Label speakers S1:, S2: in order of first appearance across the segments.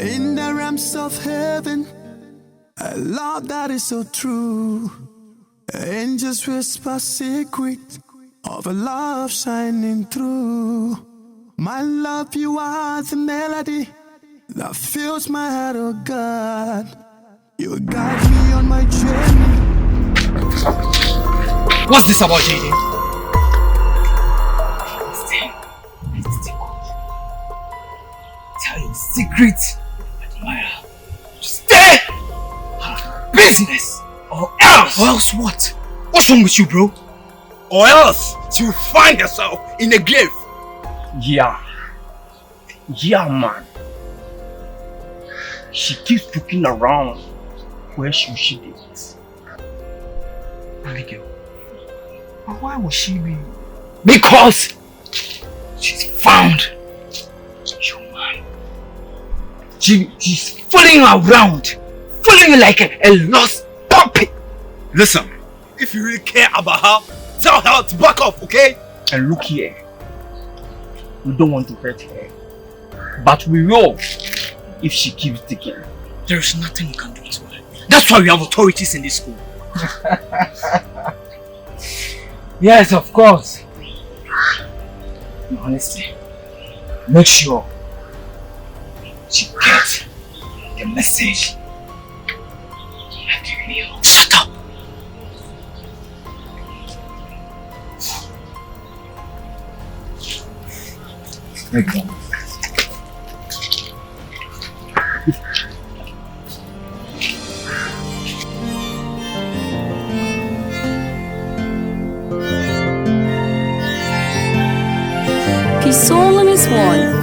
S1: In the realms of heaven, a love that is so true. Angels whisper secret of a love shining through. My love, you are the melody that fills my heart, oh God. You guide me on my journey.
S2: What's this about, Jaden? Tell your secret, admirer. Stay! Business! Or else! Or else what? What's wrong with you, bro?
S3: Or else she'll find herself in a grave.
S4: Yeah, man. She keeps looking around. Where should she be?
S2: Abigail, but why would she be?
S4: Because
S2: She's found your man.
S4: she's fooling around, fooling like a lost puppy.
S3: Listen, if you really care about her, tell her to back off, okay?
S4: And look here, we don't want to hurt her, but we will if she keeps digging.
S2: There's nothing we can do to her. That's why we have authorities in this school.
S4: Yes, of course. Honestly, make sure she gets the message I'm giving you.
S2: Shut up!
S4: Make one.
S5: His soul and his one.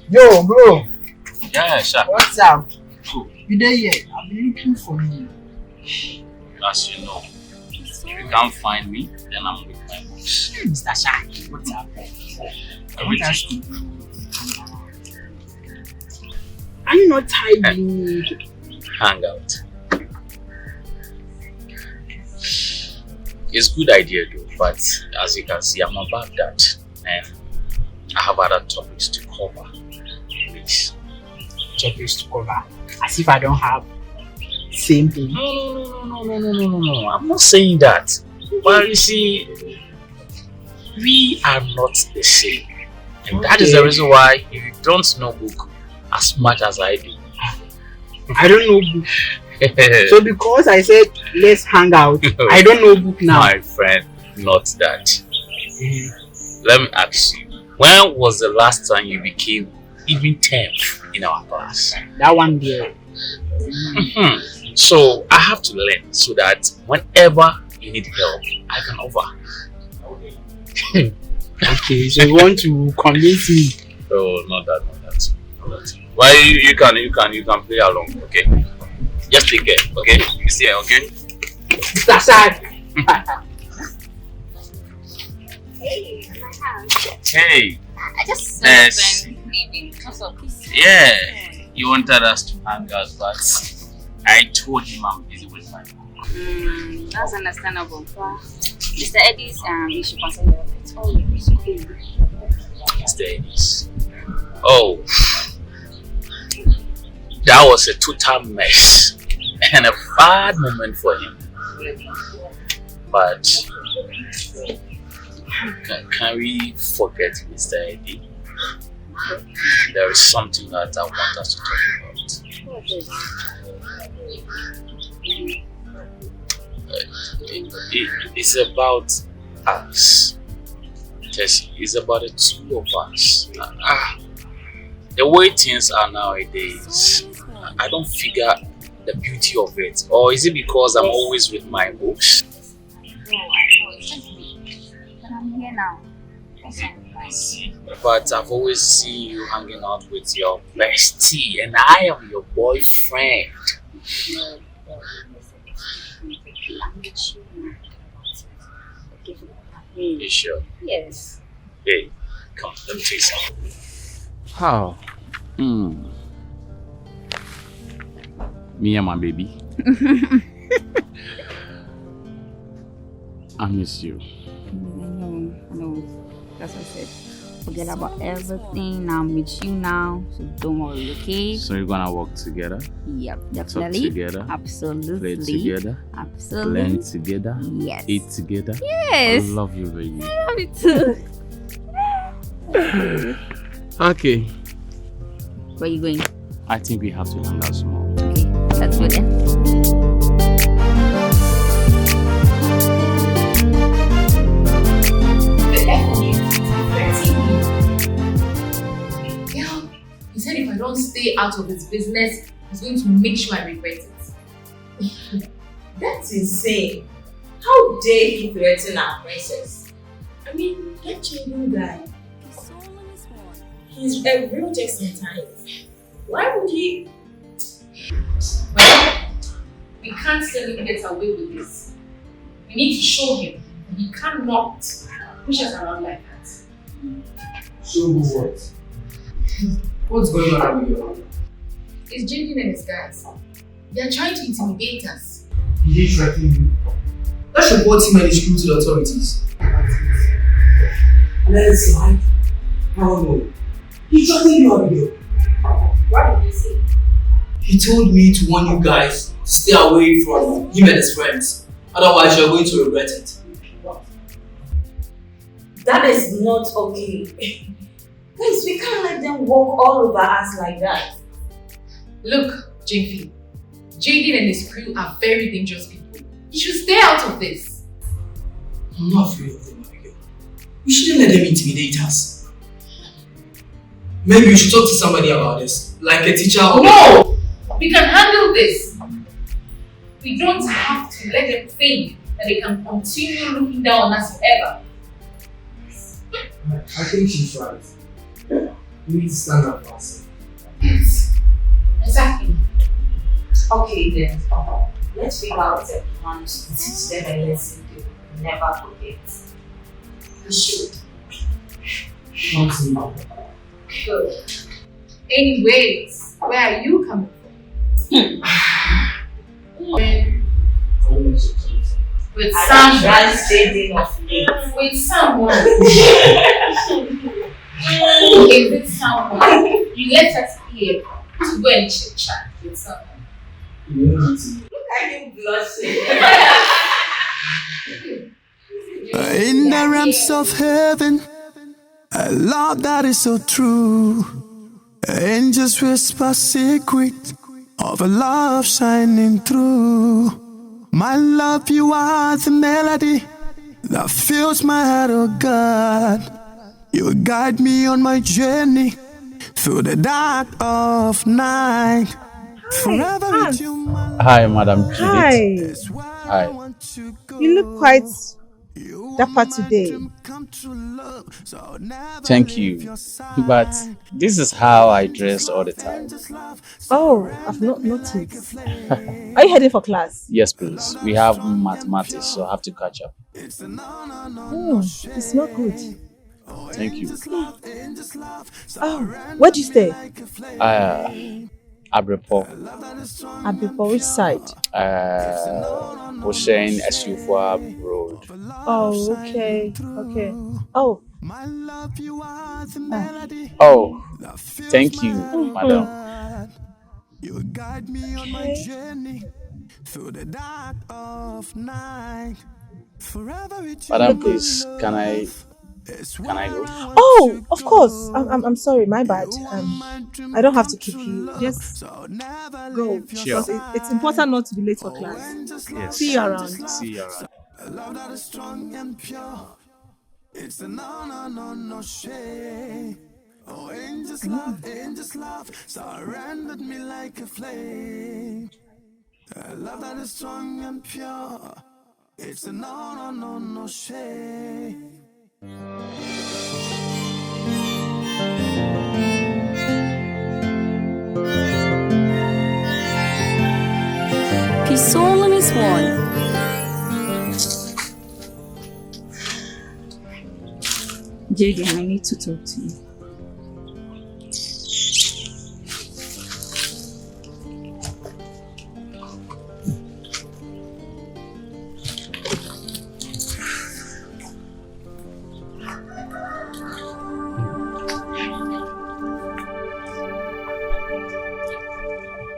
S6: Yo, bro.
S7: Yeah, sure.
S6: What's up?
S7: Cool.
S6: You there yet? I've been looking for you.
S7: As you know, if you can't find me, then I'm with my books.
S6: Mr. Shaq, what's up? I want to ask you. Are you not tired?
S7: Hang out. It's a good idea though, but as you can see, I'm about that. And I have other topics to cover. Please.
S6: Topics to cover. As if I don't have same thing.
S7: No. I'm not saying that. But you see, we are not the same. And that is the reason why you don't know book as much as I do.
S6: I don't know book. So because I said let's hang out, I don't know book now.
S7: My friend, not that. Let me ask you, when was the last time you became even 10th in our class?
S6: That one there.
S7: So I have to learn so that whenever you need help, I can offer.
S6: Okay, so you want to convince me?
S7: Oh, not that. Why you can play along, okay? Just take care, okay? You see her, okay?
S6: Mr. Shaq.
S7: Hey.
S8: I just saw a friend leaving because of this.
S7: Yeah. You wanted us to hang out, but I told him I'm busy with my work.
S8: That's understandable. Mr. Eddie's you should consider it. Oh, it's cool.
S7: Mr. Eddie's. Oh. That was a total mess and a bad moment for him. But can we forget Mr. Eddie? There is something that I want us to talk about. It's about us. It's about the two of us. The way things are nowadays, I don't figure the beauty of it. Or is it because I'm always with my books?
S8: No, I know. It's just me. But I'm here now. That's all.
S7: I see. But I've always seen you hanging out with your bestie, and I am your boyfriend. You sure?
S8: Yes.
S7: Hey, come, let me tell you something.
S9: How? Me and my baby. I miss you.
S8: No. That's what I said. Forget about everything. Now I'm with you now, so don't worry, okay?
S9: So you're gonna work together?
S8: Yep,
S9: Talk
S8: definitely.
S9: together?
S8: Absolutely.
S9: Play together?
S8: Absolutely.
S9: Learn together?
S8: Yes.
S9: Eat together?
S8: Yes.
S9: I love you, baby.
S8: I love you too.
S9: Okay.
S8: Where are you going?
S9: I think we have to hang out some more.
S8: Okay, let's go then.
S10: He said if I don't stay out of his business, he's going to make sure I regret it.
S11: That's insane. How dare he threaten our princess? I mean, that Jaden guy. He's a real Jackson type. Why would he?
S10: Well, we can't let him get away with this. We need to show him that he cannot push us around like that.
S3: So what? What's going on with you?
S10: It's Jaden and his guys. They are trying to intimidate us.
S3: Did he threaten you? Let's report him and his crew to the authorities. Let's like, how no? He threatened you, Abigail.
S11: What did he say?
S3: He told me to warn you guys to stay away from him and his friends. Otherwise, you're going to regret it.
S11: That is not okay. Guys, we can't let them walk all over us like that.
S10: Look, JP, Jaden and his crew are very dangerous people. You should stay out of this.
S3: I'm not afraid of them, Abigail. We shouldn't let them intimidate us. Maybe we should talk to somebody about this, like a teacher or...
S10: No! We can handle this. We don't have to let them think that they can continue looking down on us forever.
S3: I think she's right. We need to stand up for ourselves.
S10: Yes. Exactly.
S11: Okay then, let's figure out a plan to teach them a lesson they will never forget.
S10: We should.
S3: Not
S10: Good. Anyways, where are you coming from? With someone.
S11: Jaden of late.
S10: With someone. Who is it someone? You let us here to go and chit chat with someone.
S11: Look at him blushing.
S1: In the realms of heaven, a love that is so true. Angels whisper secret of a love shining through. My love, you are the melody that fills my heart, oh God. You guide me on my journey through the dark of night. Forever with you, my love.
S9: Hi, Madam Jaden.
S1: That's where
S9: Hi.
S1: I want to go.
S12: You look quite dapper today.
S9: Thank you. But this is how I dress all the time.
S12: Oh, I've not noticed. Are you heading for class?
S9: Yes, please. We have mathematics, so I have to catch up.
S12: Oh, it's not good.
S9: Thank you.
S12: Oh, where do you stay?
S9: Abrepo.
S12: Abrepo, which side?
S9: Hussein Esufwa Road.
S12: Oh, okay. Okay. Oh.
S9: Oh, thank you, madam.
S1: You guide me on my journey through the dark of night. Forever with you.
S9: Madam, please, can I go?
S12: Oh, of course. I'm sorry, my bad. I don't have to keep you. Just go.
S9: Sure.
S12: Because it's important not to be late for class.
S9: Yes.
S12: See you around.
S9: See you around.
S1: A love that is strong and pure. It's a no shame. Oh, angels love, surrendered me like a flame. A love that is strong and pure. It's a no shame.
S5: His soul is one.
S8: Jaden, I need to talk to you.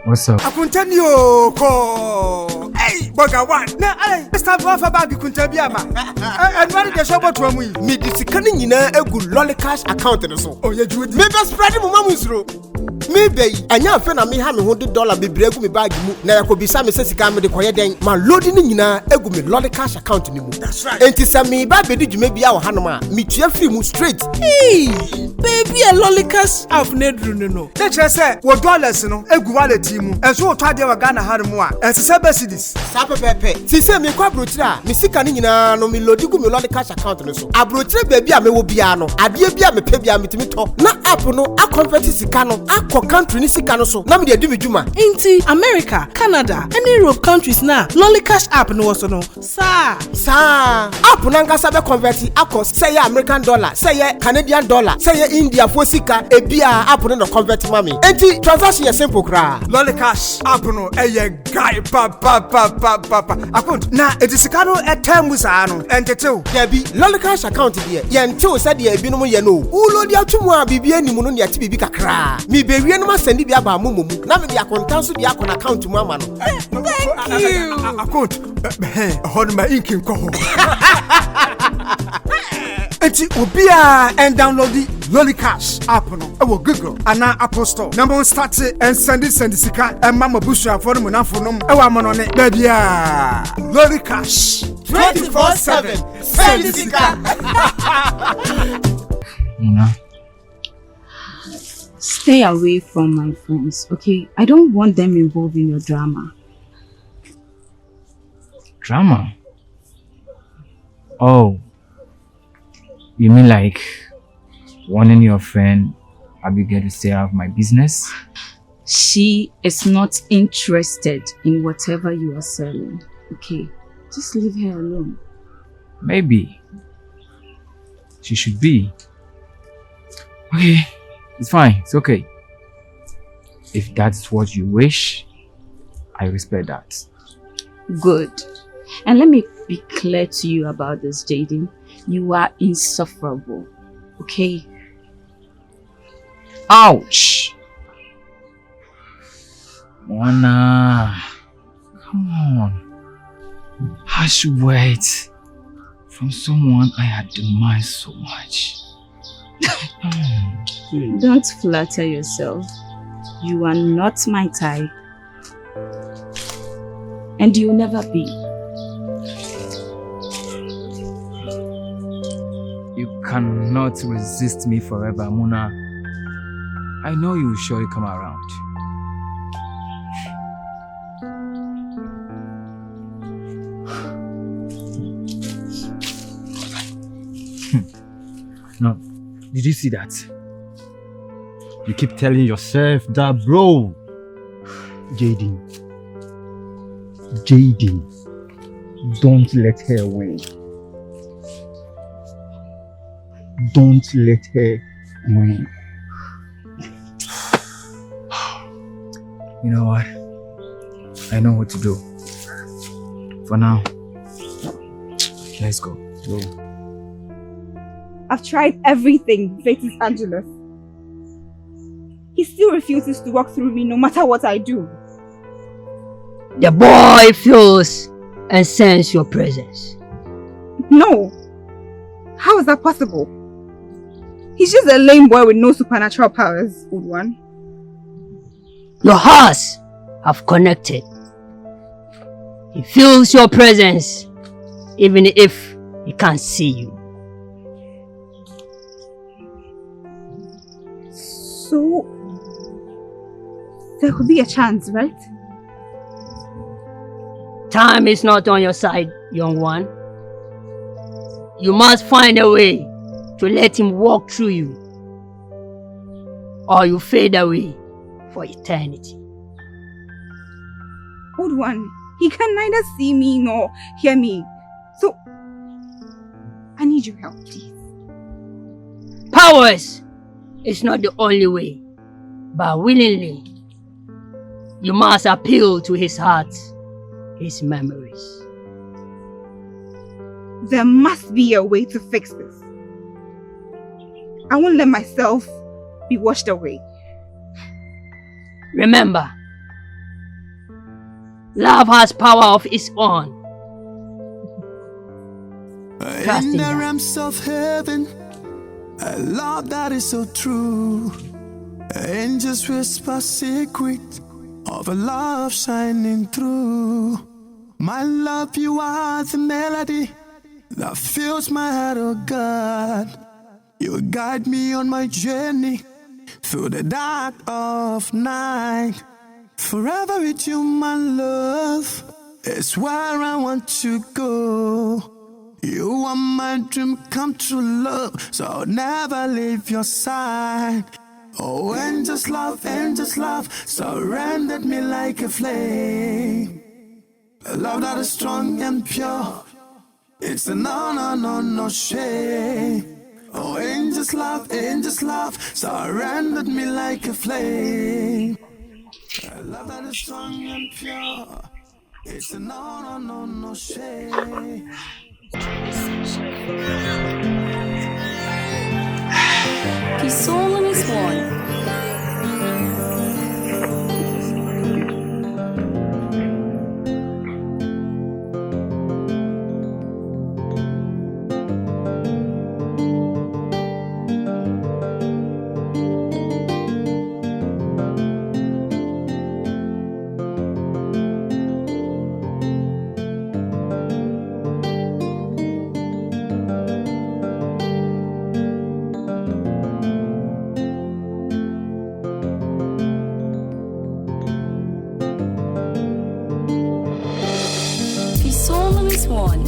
S4: What's up?
S13: Akuntanio ko. Hey, boga one. Na hey, Mr. Bofa baby kuntabiama. And what the shop to me?
S14: Me disikani nyina egu lolly cash account no so.
S13: Oh, you do it.
S14: Me be spread mo mamusro. Me be anya afa na me ha me $100 bebre egu me bag mu. Na yakobisa me sesika me de koye den. Ma load ni nyina egu me lolly cash account ni mu.
S13: That's right.
S14: Enti se me ba be di dwuma bia wo hanom a me tua free mu straight.
S13: Hey, baby a lolly cash app ne dru no. Na chere se wo dollars no egu wallet mu. Enso wo twade wa Ghana hanom a. Ense se Mercedes.
S14: Sa pepepe. Ti se me kwa abrochira, me sika ni nyina no me load gu me lolly cash account no so. Abrochira baby a me wo bia no. Ade bia me pe bia me timi to. Na app no a convert sika no. Country ni sika no so na me de adu medjuma
S12: inti America, Canada, and Europe countries na lolly cash app no so no sa
S14: app na ngasa be convert akọ say American dollar, say Canadian dollar, say India for sika ebia app no convert mami enti transaction ya simple kra
S13: lolly cash app no eye guy pa account na edisika no etem sa no entetew
S14: debi lolly cash account de ye ntew sa de ebi no ye no ulo de atwumu a bibia animu no ne ati bibi kakra mi be wie no ma sendi bia ba momo mu na me de akontan so de akon account mu ama no
S13: thank you account hold my ink in ko enti obia and download the lolly cash app no e wo Google ana Apple Store na mo start and send sika e mama busua for no munafo no e wa mo no ne da bia lolly cash
S14: 24/7 send sika
S8: Stay away from my friends, okay? I don't want them involved in your drama.
S4: Drama? Oh. You mean like warning your friend Abigail to stay out of my business?
S8: She is not interested in whatever you are selling, okay? Just leave her alone.
S4: Maybe. She should be. Okay. It's fine. It's okay. If that's what you wish, I respect that.
S8: Good. And let me be clear to you about this, Jaden. You are insufferable. Okay?
S4: Ouch! Mona. Come on. Harsh words from someone I admire so much.
S8: Don't flatter yourself. You are not my type. And you'll never be.
S4: You cannot resist me forever, Mona. I know you will surely come around. No. Did you see that?
S15: You keep telling yourself that, bro. Jaden, don't let her win. Don't let her win.
S4: You know what? I know what to do. For now, let's go.
S16: I've tried everything, Fatis Angelus. He still refuses to walk through me no matter what I do.
S17: The boy feels and senses your presence.
S16: No. How is that possible? He's just a lame boy with no supernatural powers, old one.
S17: Your hearts have connected. He feels your presence even if he can't see you.
S16: So, there could be a chance, right?
S17: Time is not on your side, young one. You must find a way to let him walk through you. or you fade away for eternity.
S16: Old one, he can neither see me nor hear me. So, I need your help, please.
S17: Powers is not the only way, but willingly, you must appeal to his heart, his memories.
S16: There must be a way to fix this. I won't let myself be washed away.
S17: Remember, love has power of its own. Trust
S1: In
S17: in
S1: the
S17: that.
S1: realms of heaven, a love that is so true. Angels whisper secret of a love shining through. My love, you are the melody that fills my heart, oh God. You guide me on my journey through the dark of night. Forever with you, my love, is where I want to go. You are my dream come true, love, so I'll never leave your side. Oh, angels love, surrendered me like a flame. A love that is strong and pure, it's a no shame. Oh, angels love, surrendered me like a flame. A love that is strong and pure, it's a no shame.
S5: He's all on his one. He's all on his one.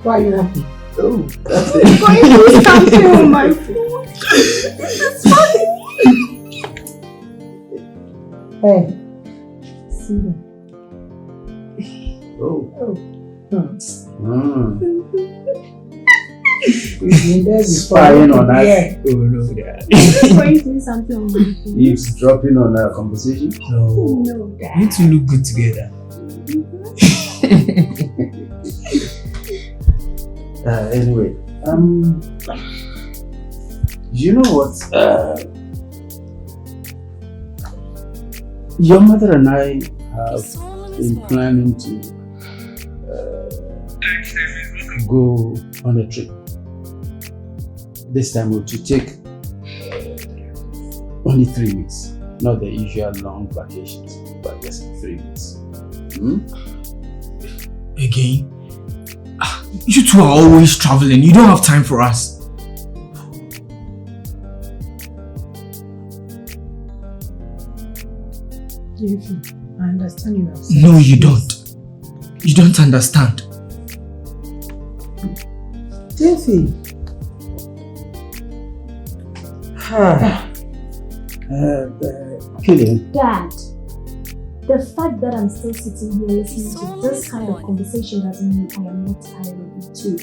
S6: Why are you happy?
S14: Oh, that's
S6: I'm going to do something on my food. This is funny. Hey, see them.
S14: Oh.
S6: You've been there before.
S14: Spying on us.
S6: Yeah.
S14: Oh no, Dad.
S6: Just going to do something on my food.
S14: It's dropping on our conversation.
S6: No, Dad.
S3: You two look good together.
S14: Anyway, you know what? Your mother and I have been planning to go on a trip. This time we're to take only 3 weeks, not the usual long vacations, but just 3 weeks.
S3: Again? You two are always traveling. You don't have time for us.
S6: I understand you have said
S3: No, you don't. You don't understand.
S6: Tiffy.
S14: Killian.
S18: Dad, the fact that I'm still sitting here listening to this kind of conversation doesn't mean I am not tired of you too.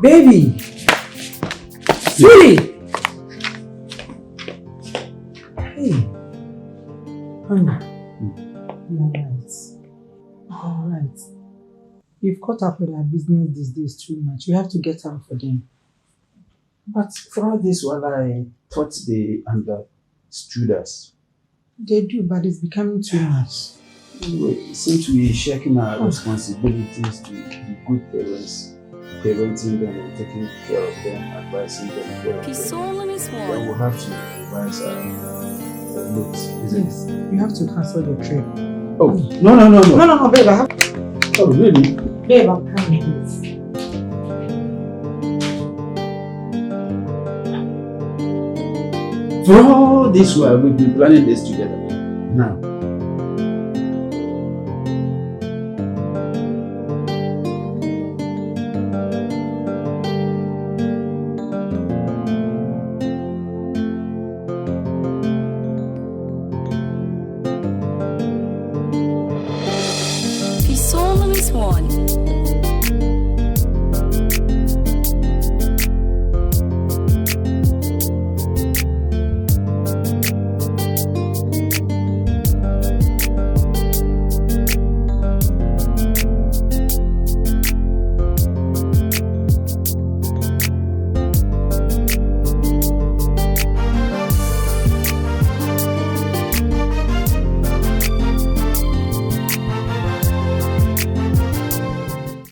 S6: Baby! Sweetie! Hey, Hannah, you're right. You've caught up with our business these days too much. You have to get out for them.
S14: But for all this while I thought they understood us.
S6: They do, but it's becoming too much.
S9: We seem to be sharing our responsibilities to be good parents, parenting them and taking care of them, advising them. Then we'll have to revise our notes, isn't it?
S12: You have to cancel your trip.
S9: Oh, no,
S12: babe, I have.
S9: Oh, really?
S12: Babe, I'm coming.
S9: For all this while, we've been planning this together. Now,